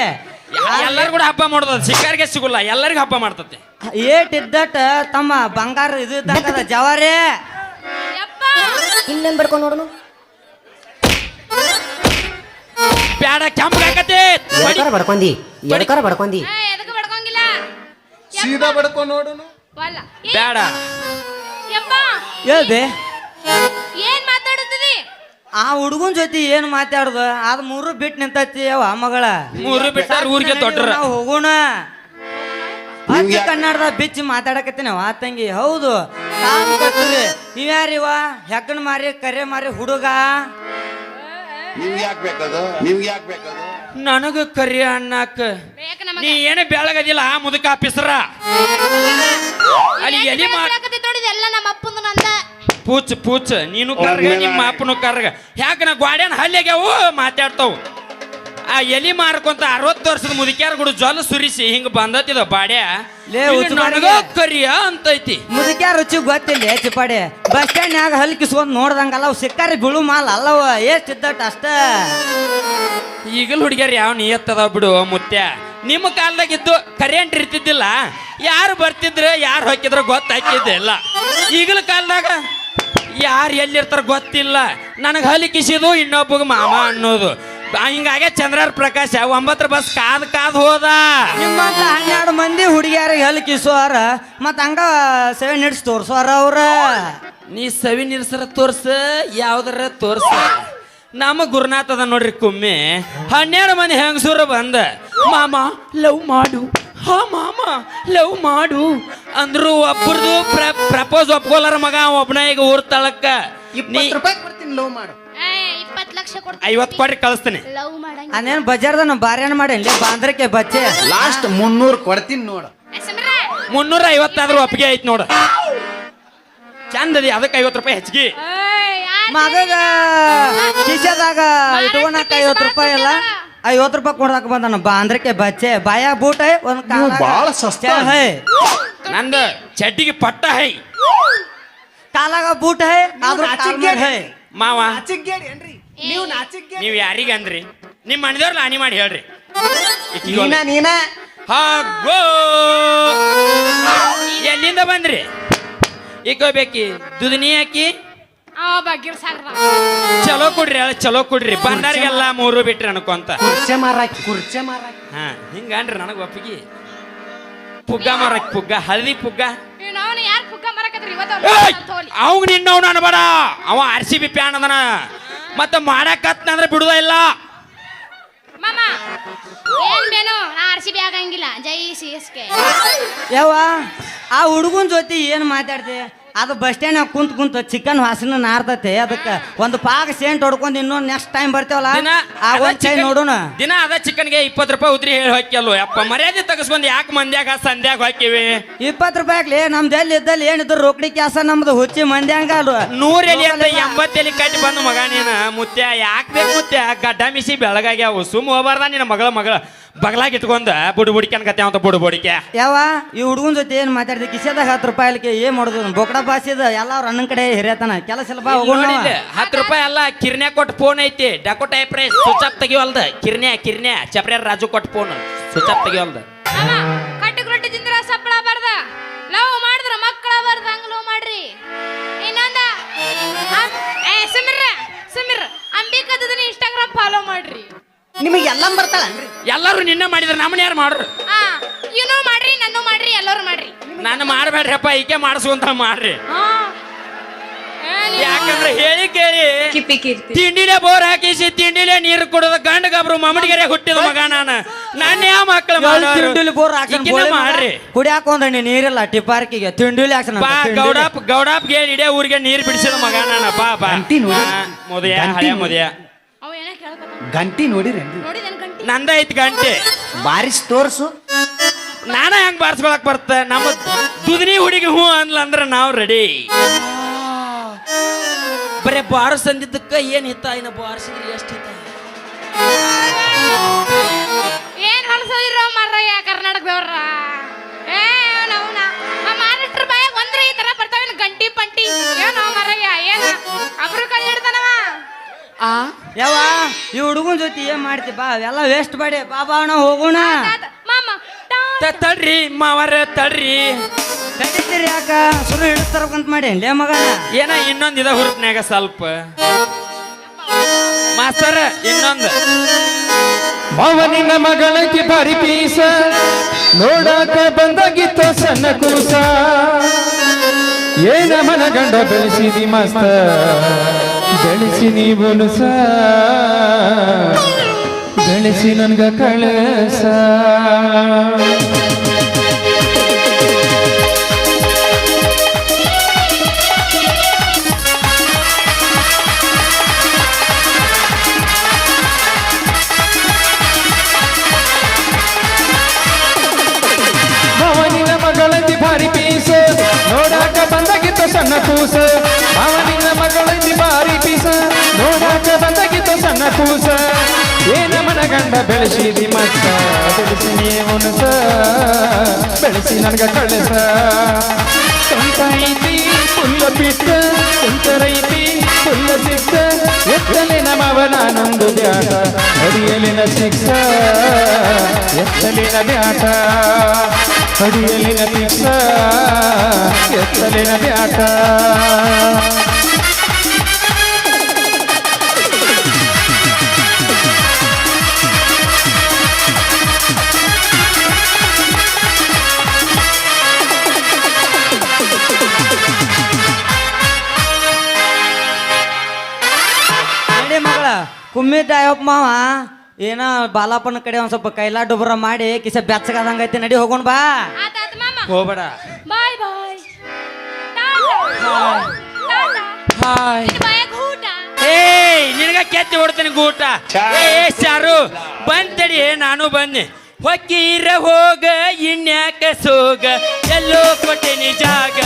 ಎಲ್ಲಾರು ಕೂಡ ಹಬ್ಬ ಮಾಡೋದು, ಸಿಕ್ಕಾರಿಗೆ ಸಿಗುಲ್ಲ, ಎಲ್ಲರಿಗೂ ಹಬ್ಬ ಮಾಡ್ತತೆ. ಏಟ್ ಇದ್ದಟ ತಮ್ಮ ಬಂಗಾರ ಇದು ಇದ್ದಂಗದ ಜವಾರಿ. ಯಪ್ಪ ಇನ್ನೇನ್ ಬಡ್ಕೊಂಡು ನೋಡೋಣ ಬ್ಯಾಡ ಕೆಂಪಗಾಕತಿ. ಬಡ್ಕೊಂಡಿ ಎಡಕಾರ ಬಡ್ಕೊಂಡಿ ಎದಕ್ಕೆ ಬಡ್ಕೊಂಗಿಲ್ಲ ಸೀದಾ ಬಡ್ಕೊಂಡು ನೋಡೋನು. ವಲ್ಲ ಬ್ಯಾಡ. ಯಪ್ಪ ಹೇಳ್ಬೆ ಏನ್ ಮಾತಾಡುತ್ತಿದಿ? ಆ ಹುಡುಗನ್ ಜೊತೆ ಏನ್ ಮಾತಾಡುದು? ಅದ್ ಮೂರು ಬಿಟ್ಟು ನಿಂತೈತಿ ಅವ ಮಗಳ. ಮೂರು ಬಿಟ್ಟಾರ ಊರಿಗೆ ದೊಡ್ಡರ. ನಾವು ಹೋಗೋಣ ಅಕ್ಕಿ ಕನ್ನಡದ ಬಿಚ್ಚಿ ಮಾತಾಡಕತ್ತೀನಿ ಆ ತಂಗಿ. ಹೌದು ಕಾಮ್ ಕತ್ರಿ ಇವ್ಯಾರಿವ ಹೆಕ್ಕಣ ಮಾರಿ ಕರೆ ಮಾರಿ ಹುಡುಗ. ನನಗ ಕರಿ ಅಣ್ಣಾಕ ಬೇಕ ನೀ ಏನೇ ಬೆಳಗದಿಲ್ಲ ಆ ಮುದುಕ ಆಫೀಸರ. ಅಲ್ಲಿ ಎಲಿ ನೋಡಿದ ಎಲ್ಲ ನಮ್ಮ ಅಪ್ಪಂದು ನಂದ. ಪೂಚ್ ಪೂಚ್ ನೀನು ಕರ್ಗ ನಿಮ್ಮ ಅಪ್ಪನು ಕರ್ಗ. ಯಾಕ ನಾ ಗ್ವಾಡ್ಯಾನ ಹಳ್ಳಿಯಾಗ್ಯಾವು ಮಾತಾಡ್ತಾವು. ಆ ಎಲಿ ಮಾರ್ಕೊಂತ 60 ವರ್ಷದ ಮುದುಕ್ಯಾರ ಕೂಡ ಜೊಲ್ ಸುರಿಸಿ ಹಿಂಗ ಬಂದತಿದ ಬಾಡ್ಯ. ನನಗ ಕರಿಯ ಅಂತೈತಿ. ಮುದುಕ್ಯಾರ ರುಚಿ ಗೊತ್ತಿಲ್ಲ ಚಿಪಾಡಿ. ಬಸ್ ಸ್ಟ್ಯಾಂಡ್ನ್ಯಾಗ ಹಲ್ಕಿಸ್ಕೊಂಡ್ ನೋಡ್ದಂಗಲ್ಲ ಅವು ಸಿಕ್ಕಾರಿ ಬೀಳು ಮಾಲ್ ಅಲ್ಲವ. ಎಷ್ಟ್ ಇದ್ದಟ್ ಅಷ್ಟ. ಈಗಲ್ ಹುಡುಗ್ಯಾರ ಯಾವ ನಿಯತ್ತದ ಬಿಡು ಮುತ್ಯ. ನಿಮ್ಮ ಕಾಲದಾಗ ಇದ್ದು ಕರೆಂಟ್ ಇರ್ತಿದ್ದಿಲ್ಲ, ಯಾರು ಬರ್ತಿದ್ರ ಯಾರು ಹೋಗಿದ್ರ ಗೊತ್ತಾಕಿದ್ದಿಲ್ಲ. ಈಗಲ ಕಾಲದಾಗ ಯಾರು ಎಲ್ಲಿರ್ತಾರ ಗೊತ್ತಿಲ್ಲ. ನನಗೆ ಹಲಿಕಿಸಿದು ಇನ್ನೊಬ್ಬಗ ಮಾಮ ಅನ್ನೋದು. ಹಿಂಗಾಗೆ ಚಂದ್ರಾರ ಪ್ರಕಾಶ 9 ಬಸ್ ಕಾದ್ ಹೋದ. ನಿಮ್ಮಂತ 12 ಮಂದಿ ಹುಡುಗಿಯಾರಿಗೆ ಹಲ್ಕಿಸೋರ ಮತ್ತ ಹಂಗ ಸೇವೆ ನಡೆಸಿ ತೋರ್ಸೋರ ಅವ್ರ. ನೀ ಸವಿ ನಿರ್ಸರ ತೋರ್ಸ, ಯಾವ್ದಾರ ತೋರ್ಸ. ನಮ್ಮ ಗುರುನಾಥ್ ಅದ ನೋಡ್ರಿ ಕುಮ್ಮಿ 12 ಮಂದಿ ಹೆಂಗಸೂರ ಬಂದ ಮಾಮ ಲವ್ ಮಾಡು, ಹಾ ಮಾಮ ಲವ್ ಮಾಡು ಅಂದ್ರು. ಒಬ್ಬರದು ಪ್ರಪೋಸ್ ಒಪ್ಕೊಲಾರ ಮಗ ಒಬ್ಬನ ಈಗ ಊರ್ ತಳಕ್ಕ. 20 ರೂಪಾಯಿ ಕೊಡ್ತೀನಿ ಲವ್ ಮಾಡು. 20 ಲಕ್ಷ 50 ಕೊಟ್ರಿ ಕಳಿಸ್ತೇನೆ. ಲವ್ ಮಾಡಂಗ ಅದೇನು ಬಜಾರ್ದ ನಾ ಬಾರ್ಯಾನ ಮಾಡೇನ್ಲಿ ಬಾಂದ್ರಕ್ಕೆ ಬಚ್ಚೆ. ಲಾಸ್ಟ್ 300 ಕೊಡ್ತೀನಿ ನೋಡು. 350 ಆದ್ರೂ ಒಪ್ಪಿಗೆ ಐತ್ ನೋಡು. ಚಂದದಿ ಅದಕ್ಕೆ 50 ರೂಪಾಯಿ ಹೆಚ್ಚಿಗೆ. ಮಗಗ ಕಿಶದಾಗ ಇಟ್ಕೊಳಕ 50 ರೂಪಾಯಿ ಅಲ್ಲ 50 ರೂಪಾಯಿ ಕೊಡಾಕ ಬಂದಾನ ಬಾಂದ್ರಕ್ಕೆ ಬಚ್ಚೆ ಬಾಯಾಗ ಬೂಟ ಒಂದ್ ನೀವು ಬಾಳ ಸಸ್ತಾ. ಹೈ ನಂದು ಚಡ್ಡಿಗೆ ಪಟ್ಟ ಹೈ ಕಾಲಾಗ ಬೂಟ ಹೈ ಆದ್ರೂ ನಾಚಿಕೆ ಹೈ ಮಾವ ನಾಚಿಕ್ಗೇಡಿ ಏನ್ರಿ ನೀವು ನಾಚಿಕ್ಗೇಡಿ ನೀವ್ ಯಾರಿಗ ಅಂದ್ರಿ ನಿಮ್ ಮನೆದವ್ರಲ್ಲ ಹಾನಿ ಮಾಡಿ ಹೇಳ್ರಿ ನೀನ ಹಾಗೋ ಎಲ್ಲಿಂದ ಬಂದ್ರಿ ಬೇಕಿ ದುಧನಿ ಹಾಕಿ ಆ ಬಗ್ಗೆ ಸಾಗ್ರ ಚಲೋ ಕೊಡ್ರಿ ಚಲೋ ಕೊಡ್ರಿ ಬಂದಾರಿಗೆಲ್ಲ 3 ಬಿಟ್ರಿ ಅನ್ಕೊಂತ ಕುರ್ಚೆ ಮಾರಾಕಿ ಹಾ ಹಿಂಗನ್ರಿ ನನಗ ಒಪ್ಪಿಗೆ ಪುಗ್ಗ ಮಾರಕ್ ಪುಗ್ಗ ಹಳದಿ ಪುಗ್ಗ ಅವನು ಯಾರು ಪುಗ್ಗ ಮರಕತ್ರಿ ಇವತ್ತು ಅವ್ ನಿನ್ನವ್ ಅನ್ಬೇಡ ಅವ RCB ಪ್ಯಾನ್ ಅದನ ಮತ್ತ ಮಾಡಕತ್ನಂದ್ರೆ ಬಿಡುದ ಇಲ್ಲ ಮಾಮ ಏನ್ ಬೇನು ನಾ RCB ಆಗಂಗಿಲ್ಲ ಜೈ CSK ಯವ್ವ ಆ ಹುಡುಗನ್ ಜೊತೆ ಏನ್ ಮಾತಾಡ್ತಿ ಅದು ಬಸ್ ಸ್ಟ್ಯಾಂಡ್ ಕುಂತ ಚಿಕನ್ ವಾಸನೆ ನಾರ್ತತೆ ಅದಕ್ಕೆ ಒಂದು ಪಾಕ ಸೇಂಟ್ ಹೊಡ್ಕೊಂಡು ಇನ್ನೊಂದು ನೆಕ್ಸ್ಟ್ ಟೈಮ್ ಬರ್ತೇವಲ್ಲ ಆ ಒಂದ್ ಚೈ ನೋಡೋಣ ದಿನ ಅದ ಚಿಕನ್ಗೆ 20 ರೂಪಾಯಿ ಉದ್ರಿ ಹೇಳಿ ಹಾಕ್ಯಲ್ವ ಯಪ್ಪ ಮರ್ಯಾದೆ ತಗಸ್ಕೊಂಡ್ ಯಾಕೆ ಮಂದ್ಯಾಗ ಸಂಧ್ಯಾಗ ಹಾಕಿವಿ 20 ರೂಪಾಯಿ ನಮ್ದು ಎಲ್ಲಿ ಇದ್ದಲ್ಲಿ ಏನಿದ್ರು ರೊಕ್ಕಡಿ ಕ್ಯಾಸ ನಮ್ದು ಹುಚ್ಚಿ ಮಂದ್ಯಾಂಗ 100 ಎಲಿ ಅಂತ 80 ಎಲಿ ಕಟ್ಟಿ ಬಂದು ಮಗ ನೀನ ಮುತ್ಯ ಯಾಕೆ ಬೇಕು ಮುತ್ಯ ಗಡ್ಡ ಮಿಸಿ ಬೆಳಗಾಗ್ಯಾವು ಸುಮ್ ಹೋಗ್ಬಾರ್ದ ನಿನ್ನ ಮಗಳ ಬಗಲಾಗಿ ಇಟ್ಕೊಂಡ ಬುಡಿಕನ್ ಕತೆ ಅಂತ ಬುಡಿಕೆ ಯಾವ ಈ ಹುಡುಗನ್ ಜೊತೆ ಏನ್ ಮಾತಾಡಿದೆ ಕಿಸೆದಾಗ 10 ರೂಪಾಯಿ ಏನ್ ಮಾಡೋದು ಬೊಕಡ ಬಾಸಿದ ಎಲ್ಲ ಅವ್ರ ಅಣ್ಣನ ಕಡೆ ಹಿರಿಯತನ ಕೆಲಸ ಇಲ್ಲ ಬಾ ಹೋಗೋಣ 10 ರೂಪಾಯಿ ಅಲ್ಲ ಕಿರ್ನ್ಯಾ ಕೊಟ್ಟು ಫೋನ್ ಐತಿ ಡಕೋಟ ಪ್ರೈಸ್ ಸ್ವಿಚ್ ಆಫ್ ತೆಗಿವಲ್ದ ಕಿರ್ನ್ಯಾ ಚಪ್ರ್ಯಾರ ರಾಜು ಕೊಟ್ಟು ಫೋನ್ ಸ್ವಿಚ್ ಆಫ್ ತೆಗಿವಲ್ದ ಕಟ್ಟಕ್ ರೊಟ್ಟಿ ತಿಂದ್ರ ಸಪ್ಪಳ ಬರ್ದ ಲವ್ ಮಾಡಿದ್ರ ಮಕ್ಕಳ ಬರ್ದ ಹಂಗ ಲವ್ ಮಾಡ್ರಿ ಇನ್ನೊಂದ ಸುಮಿರ್ ಅಂಬಿಕಾ ಇನ್ಸ್ಟಾಗ್ರಾಮ್ ಫಾಲೋ ಮಾಡ್ರಿ ನಿಮಗೆ ಎಲ್ಲ ಬರ್ತಾಳನ್ರಿ ಎಲ್ಲರೂ ನಿನ್ನ ಮಾಡಿದ್ರ ನಮ್ಮನ್ನ ಯಾರು ಮಾಡ್ರು ಇವನು ಮಾಡ್ರಿ ನನ್ನು ಮಾಡ್ರಿ ಎಲ್ಲರೂ ಮಾಡ್ರಿ ನಾನು ಮಾಡ್ಬೇಡ್ರಪ್ಪ ಈಕೆ ಮಾಡಿಸುವಂತ ಮಾಡ್ರಿ ಯಾಕಂದ್ರೆ ಹೇಳಿ ಕೇಳಿ ತಿಂಡಿಲೆ ಬೋರ್ ಹಾಕಿಸಿ ತಿಂಡಿಲೆ ನೀರು ಕುಡದ ಗಂಡ ಗಬ್ರು ಮಮ್ಮಡಿಗೆರೆ ಹುಟ್ಟಿದ ಮಗ ನಾನು ಯಾವ ಮಕ್ಕಳು ತಿಂಡಿಲಿ ಬೋರ್ ಮಾಡ್ರಿ ಕುಡಿಯಾಕ ಒಂದ ನೀರಿಲ್ಲ ಟಿಪಾರ್ಕಿಗೆ ತಿಂಡಿಲಿ ಬಾ ಗೌಡಪ್ ಹೇಳಿ ಇಡೇ ಊರಿಗೆ ನೀರು ಬಿಡಿಸಿದ ಮಗ ನಾನು ಬಾ ಮುದಿಯ ಹಳೆ ಮುದಿಯ ಅವ ಏನ ಕೇಳ್ಕೊತ ಗಂಟಿ ನೋಡಿರೇನ್ರಿ ನೋಡಿದೇನ್ ಗಂಟಿ ನಂದ ಐತಿ ಗಂಟೆ ಬಾರಿಸ್ ತೋರ್ಸು ನಾನ ಹೆಂಗ್ ಬಾರ್ಸ್ಕೊಳಕ್ ಬರ್ತ ನಮ್ಮ ದುದ್ನಿ ಹುಡುಗಿ ಹೂ ಅನ್ಲಂದ್ರ ನಾವ್ ರೆಡಿ ಬರೇ ಬಾರಸ್ ಅಂದಿದ್ದಕ್ಕ ಏನ್ ಹಿತ ಇನ್ನ ಬಾರಿಸಿದ್ರಿ ಎಷ್ಟ್ ಹಿತ ಏನ್ ಹೊಲಸದಿರೋ ಮಾರಯ್ಯ ಕರ್ನಾಟಕದವ್ರ ಏ ನವ್ನ ಮಹಾರಾಷ್ಟ್ರ ಬಾಯಾಗ ಒಂದ್ರೆ ಈ ತರ ಬರ್ತಾವೇನು ಗಂಟಿ ಪಂಟಿ ಏನೋ ಮಾರಯ್ಯ ಏನ ಅಬ್ರು ಕೈ ಹಿಡ್ತಾನವ ಯಾವ ಈ ಹುಡುಗನ್ ಜೊತೆ ಏನ್ ಮಾಡ್ತಿ ಬಾ ಎಲ್ಲ ವೇಸ್ಟ್ ಮಾಡಿ ಬಾಬಾ ಅಣ್ಣ ಹೋಗೋಣ ಮಾಮ ತಡ್ರಿ ಮಾವರ ತಡ್ರಿ ಕಟ್ಟಿದ್ದೀರಿ ಯಾಕ ಸುರು ಹಿಡಿಸ್ತಾರಕಂತ ಮಾಡಿ ಲೇ ಮಗನ ಏನ ಇನ್ನೊಂದ್ ಇದ ಹುರುಪ್ನ್ಯಾಗ ಸ್ವಲ್ಪ ಮಾಸ್ತರ ಇನ್ನೊಂದ್ ಮಾವನಿನ ಮಗಳಕ್ಕೆ ಭಾರಿ ಪೀಸ ನೋಡಾಕ ಬಂದಾಗಿತ್ತು ಸಣ್ಣ ಕೂಸ ಏನ ಮನಗಂಡ ಬೆಳೆಸಿದಿ ಮಸ್ತ ಬೆಳೆಸಿ ನೀವನುಸ ಬೆಳೆಸಿ ನನ್ಗ ಕಳಸ ಮಾವನಿನ ಮಗಳಂದಿ ಭಾರಿ ಪೀಸ ನೋಡಾಕ ಬಂದಾಗಿತ್ತು ಸಣ್ಣ ಕೂಸ ಮಾವನಿನ ಮಗಳಂದಿ ಭಾರಿ ಪೀಸ ನೋಡಾಕ ಬಂದಾಗಿತ್ತು ಸಣ್ಣ ಕೂಸ ಏನ ಮನಗಂಡ ಬೆಳೆಸಿದಿ ಮಸ್ತ ಬೆಳೆಸಿ ನೀವನುಸ ಬೆಳೆಸಿ ನನ್ಗ ಕಳಸ ಸಂತೈತಿ ಫುಲ್ಲ ಬಿಟ್ಟ ಸಂತರೈತಿ ಫುಲ್ಲ ಸಿಕ್ಕ ಎತ್ತಲಿನ ಮವನ ನಂದು ದ್ಯಾಟ ಅಡಿಯಲಿನ ಶಿಕ್ಷ ಎತ್ತಲಿನ ಬ್ಯಾಟ ಅಡಿಯಲಿನ ಶಿಕ್ಷ ಎತ್ತಲಿನ ಬ್ಯಾಟ ನಡಿ ಮಗಳ ಕುಮ್ಮಿದ್ದ ಅಯ್ಯಪ್ಪ ಮಾವ ಏನ ಬಾಲಪ್ಪನ ಕಡೆ ಒಂದ್ ಸ್ವಲ್ಪ ಕೈಲಾ ಡುಬ್ರ ಮಾಡಿ ಕಿಸ ಬೆಚ್ಚಗಾದಂಗೈತಿ ನಡಿ ಹೋಗೋಣ ಬಾ ಆತಾತ ಮಾಮ ಹೋಗ್ಬೇಡ ಬಾಯ್ ಬಾಯ್ ಟಾಟಾ ಹಾಯ್ ಬಾಯಾಗ ಊಟ ಏಯ್ ನಿನಗ ಕೆತ್ತಿ ಹೊಡ್ತೀನಿ ಗೂಟ ಏ ಚಾರು ಬಂತಡಿ ನಾನು ಬನ್ನಿ ಹೊಕ್ಕೀರ ಹೋಗ ಇನ್ಯಾಕ ಸೋಗ ಎಲ್ಲೋ ಕೊಟ್ಟಿನಿ ಜಾಗ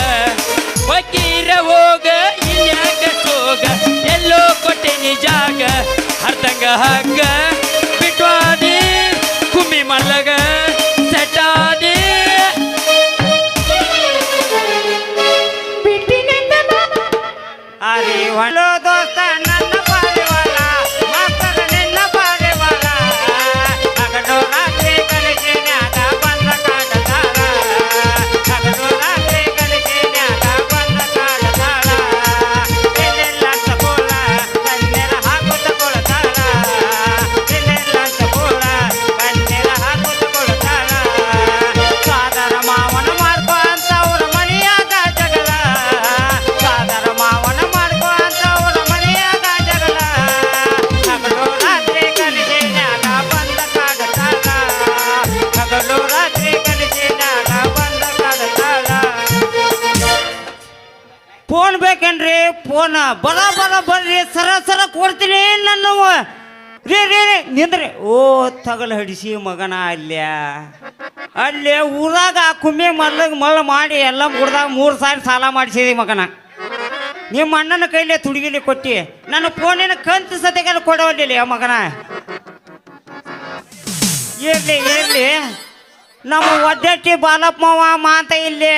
ಹೊಕ್ಕೀರ ಹೋಗ ಇನ್ಯಾಕ ಸೋಗ ಎಲ್ಲೋ ಕೊಟ್ಟೆನಿ ಜಾಗ ಹರ್ದಂಗ ಹಗ್ಗ ಬಿಟ್ವಾದಿ ಕುಮ್ಮಿ ಮಲ್ಲಗ ಸೆಟಾದಿ ಅರೆ ಹೊಲೋ ದೋಸ್ತ ನನ್ನ ಪಾರಿವಾಳ ಮಾಸ್ತದ ನಿನ್ನ ಪಾರಿವಾಳ ಹಗಲು ರಾತ್ರಿ ಕಲಿಸಿನ್ಯಾಗ ಬಂದ ಕಾಡತಾಳ ಹಗಲು ರಾತ್ರಿ ಕಲಿಸಿನ್ಯಾಗ ಬಂದ ಕಾಡತಾಳ ಇಲ್ಲೆಲ್ಲ ತಗೋಳ ಕಣ್ಣೀರ ಹಾಕುತ್ತ ಕೊಳತಾಳ ಇಲ್ಲೆಲ್ಲ ತಗೋಳ ಕಣ್ಣೀರ ಹಾಕುತ್ತ ಕೊಳತಾಳ ಸಾದರ ಮಾವನ ಮಾಡ್ಕೊ ಅಂತ ಅವ್ರ ಮನೆಯಾಗ ಜಗಳ ಸಾದರ ಮಾವನ ಮಾಡ್ಕೊ ಅಂತ ಅವ್ರ ಮನೆಯಾಗ ಜಗಳ ಹಗಲು ರಾತ್ರಿ ಕಲಿಸಿನ್ಯಾಗ ಬಂದ ಕಾಡತಾಳ ಹಗಲು ರಾತ್ರಿ ಕಲಿಸಿನ್ಯಾಗ ಬಂದ ಕಾಡತಾಳ ಫೋನ್ ಬೇಕೇನ್ರಿ ಫೋನ್ ಬರ ಬರ ಬರ್ರಿ ಸರ ಸರ ಕೊಡ್ತೀನಿ ನನ್ನ ರೀ ರೀ ರೀ ನಿಂದ್ರಿ ಓ ತಗಲ್ ಹಡಿಸಿ ಮಗನ ಅಲ್ಲೇ ಊರಾಗ ಕುಮ್ಮಿ ಮಳ್ಳ ಮಾಡಿ ಎಲ್ಲ ಮುಡ್ದಾಗ 3 ಸಾವಿರ ಸಾಲ ಮಾಡಿಸಿದಿ ಮಗನ ನಿಮ್ಮ ಅಣ್ಣನ ಕೈಲೇ ತುಡುಗಿಲಿ ಕೊಟ್ಟಿ ನನ್ನ ಫೋನಿನ ಕಂತು ಸತೆಗೆಲ್ಲ ಕೊಡವಲ್ಲಿ ಮಗನ ಇರ್ಲಿ ಇರ್ಲಿ ನಮ್ಮ ಒಡ್ಡಟ್ಟಿ ಬಾಲಪ್ಪ ಮಾವ ಮಾತ ಇಲ್ಲಿ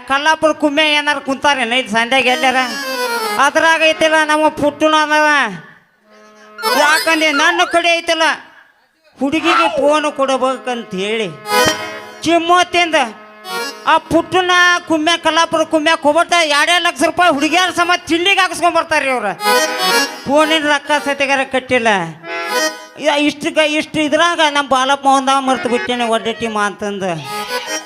ಕಲ್ಲಾಪುರ ಕುಮ್ಮೆ ಏನಾರು ಕುಂತಾರೇನ ಇಲ್ಲಿ ಸಂಧ್ಯಾಗ ಎಲ್ಲಾರ ಅದ್ರಾಗ ಐತಿಲ್ಲ ನಮ್ಮ ಪುಟ್ಟನ ಅದ ಯಾಕಂದ್ರೆ ನನ್ನ ಕಡೆ ಐತಲ್ಲ ಹುಡುಗಿಗೆ ಫೋನ್ ಕೊಡಬೇಕಂತ ಹೇಳಿ ಚಿಮ್ಮತ್ತಿಂದ ಆ ಪುಟ್ಟನ ಕುಮ್ಮೆ ಕಲ್ಲಾಪುರ ಕುಮ್ಮೆ ಕೊಬಟ್ಟ 2 ಲಕ್ಷ ರೂಪಾಯಿ ಹುಡುಗಿಯರ ಸಮ ತಿಂಡಿಗೆ ಹಾಕಿಸ್ಕೊಂಡ್ ಬರ್ತಾರ್ರಿ ಅವ್ರ ಫೋನಿನ ರೊಕ್ಕ ಸತೆಗಾರ ಕಟ್ಟಿಲ್ಲ ಇಷ್ಟು ಇದ್ರಾಗ ನಮ್ಮ ಬಾಲಪ್ಪ ಒಂದ ಮರ್ತು ಬಿಟ್ಟೇನೆ ಒಡ್ಡಟ್ಟಿ ಅಂತಂದು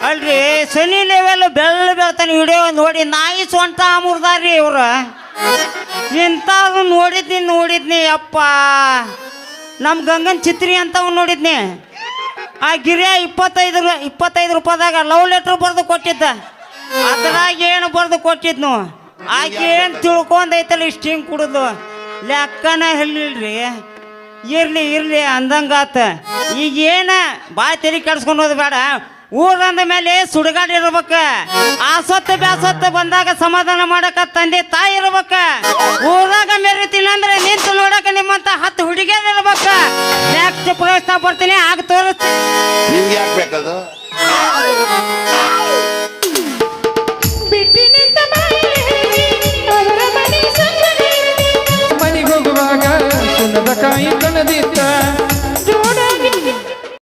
ಅಲ್ರಿ ಸನಿ ಲೆವೆಲ್ ಬೆಳ್ತಾನೆ ವಿಡಿಯೋ ನೋಡಿ ನಾಯಿ ಸೊಂಟ ಮುರ್ದಾರ್ರಿ ಇವ್ರು ಇಂಥದ್ದು ನೋಡಿದ್ನಿ ಅಪ್ಪ ನಮ್ಮ ಗಂಗನ್ ಚಿತ್ರಿ ಅಂತವ್ ನೋಡಿದ್ನಿ ಆ ಗಿರಿಯ 25 ರೂಪಾಯಿದಾಗ ಲವ್ ಲೆಟ್ರ್ ಬರೆದು ಕೊಟ್ಟಿದ್ದ ಅದ್ರಾಗ ಏನು ಬರೆದು ಕೊಟ್ಟಿದ್ನು ಆಕೆ ಏನು ತಿಳ್ಕೊಂಡೈತಲ್ಲ ಇಷ್ಟು ಹಿಂಗೆ ಕುಡಿದು ಲೆಕ್ಕನ ಹೇಳಿಲ್ರಿ ಇರ್ಲಿ ಅಂದಂಗಾತ ಈಗ ಏನ ಬಾಯ್ ತೆರಿ ಕೆಡ್ಸ್ಕೊಂಡೋದು ಬೇಡ ಊರಂದ ಮೇಲೆ ಸುಡುಗಾಡು ಇರ್ಬೇಕ ಆಸೊತ್ತ ಬ್ಯಾಸೊತ್ತ ಬಂದಾಗ ಸಮಾಧಾನ ಮಾಡಕ ತಂದೆ ತಾಯಿ ಇರ್ಬೇಕ ಊರಾಗ ಮೆರಿತೀನಿ ಅಂದ್ರೆ ನಿಂತು ನೋಡಕ ನಿಮ್ಮಂತ 10 ಹುಡುಗಿಯರ್ ಇರ್ಬೇಕ ನೆಕ್ಸ್ಟ್ ಪ್ರಶ್ನೆ ಬರ್ತೀನಿ ಆಗ ತೋರಿಸ್ತೀನಿ ನಿಮ್ಗೆ ಯಾಕೆ ಬೇಕದು ಮನೆಗೆ ಹೋಗುವಾಗ ಸುಣ್ಣದ ಕಾಯಿ ಕಣದಿತ್ತ